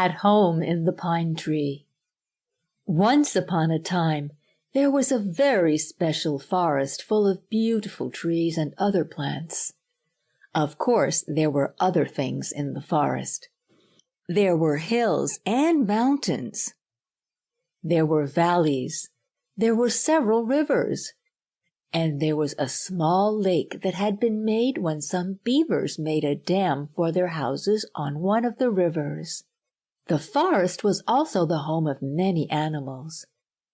at home in the pine tree. Once upon a time, there was a very special forest full of beautiful trees and other plants. Of course, there were other things in the forest. There were hills and mountains. There were valleys. There were several rivers. And there was a small lake that had been made when some beavers made a dam for their houses on one of the rivers. The forest was also the home of many animals.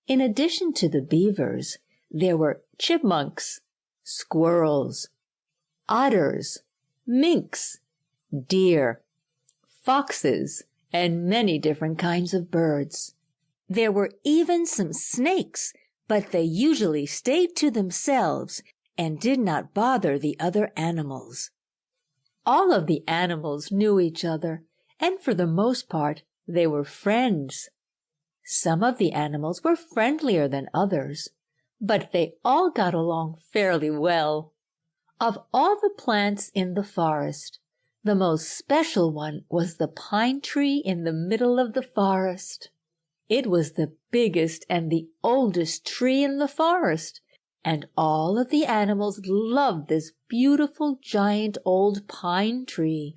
In addition to the beavers, there were chipmunks, squirrels, otters, minks, deer, foxes, and many different kinds of birds. There were even some snakes, but they usually stayed to themselves and did not bother the other animals. All of the animals knew each other, and for the most part, they were friends. Some of the animals were friendlier than others, but they all got along fairly well. Of all the plants in the forest, the most special one was the pine tree in the middle of the forest. It was the biggest and the oldest tree in the forest, and all of the animals loved this beautiful giant old pine tree.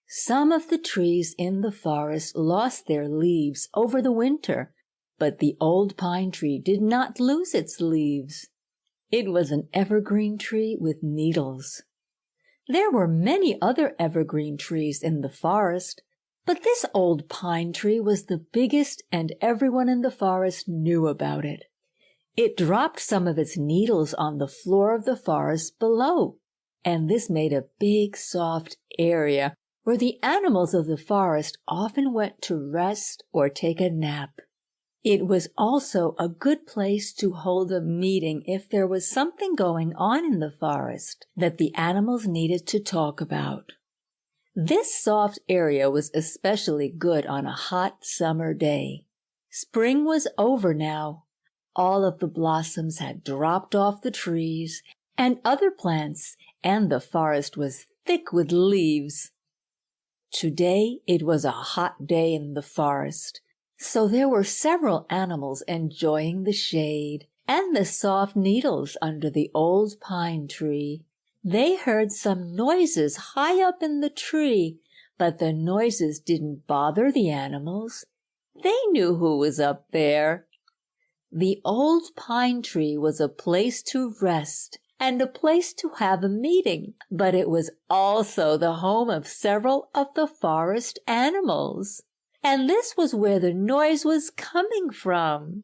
Some of the trees in the forest lost their leaves over the winter, but the old pine tree did not lose its leaves. It was an evergreen tree with needles. There were many other evergreen trees in the forest, but this old pine tree was the biggest, and everyone in the forest knew about it. It dropped some of its needles on the floor of the forest below, and this made a big, soft area where the animals of the forest often went to rest or take a nap. It was also a good place to hold a meeting if there was something going on in the forest that the animals needed to talk about. This soft area was especially good on a hot summer day. Spring was over now. All of the blossoms had dropped off the trees and other plants, and the forest was thick with leaves. Today it was a hot day in the forest, so there were several animals enjoying the shade and the soft needles under the old pine tree. They heard some noises high up in the tree, but the noises didn't bother the animals. They knew who was up there. The old pine tree was a place to rest and a place to have a meeting, but it was also the home of several of the forest animals. And this was where the noise was coming from.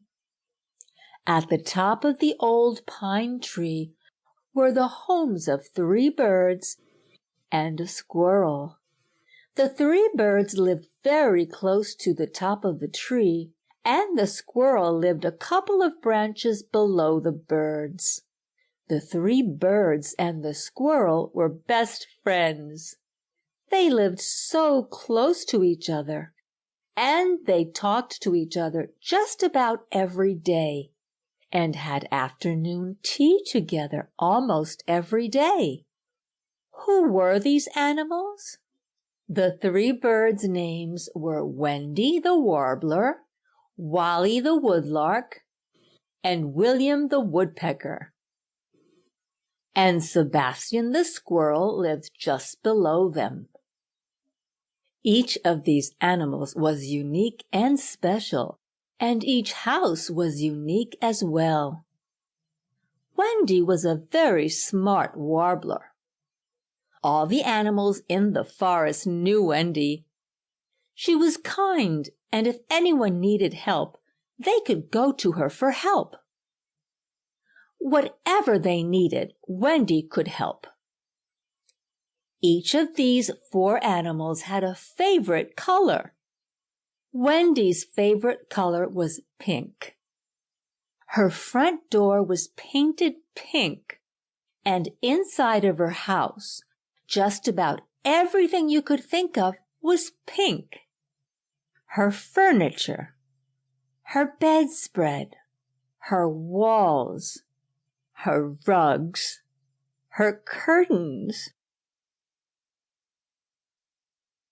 At the top of the old pine tree were the homes of 3 birds and a squirrel. The 3 birds lived very close to the top of the tree, and the squirrel lived a couple of branches below the birds. The 3 birds and the squirrel were best friends. They lived so close to each other, and they talked to each other just about every day, and had afternoon tea together almost every day. Who were these animals? The 3 birds' names were Wendy the Warbler, Wally the Woodlark, and William the Woodpecker. And Sebastian the Squirrel lived just below them. Each of these animals was unique and special, and each house was unique as well. Wendy was a very smart warbler. All the animals in the forest knew Wendy. She was kind, and if anyone needed help, they could go to her for help. Whatever they needed, Wendy could help. Each of these 4 animals had a favorite color. Wendy's favorite color was pink. Her front door was painted pink, and inside of her house, just about everything you could think of was pink. Her furniture, her bedspread, her walls, her rugs, her curtains,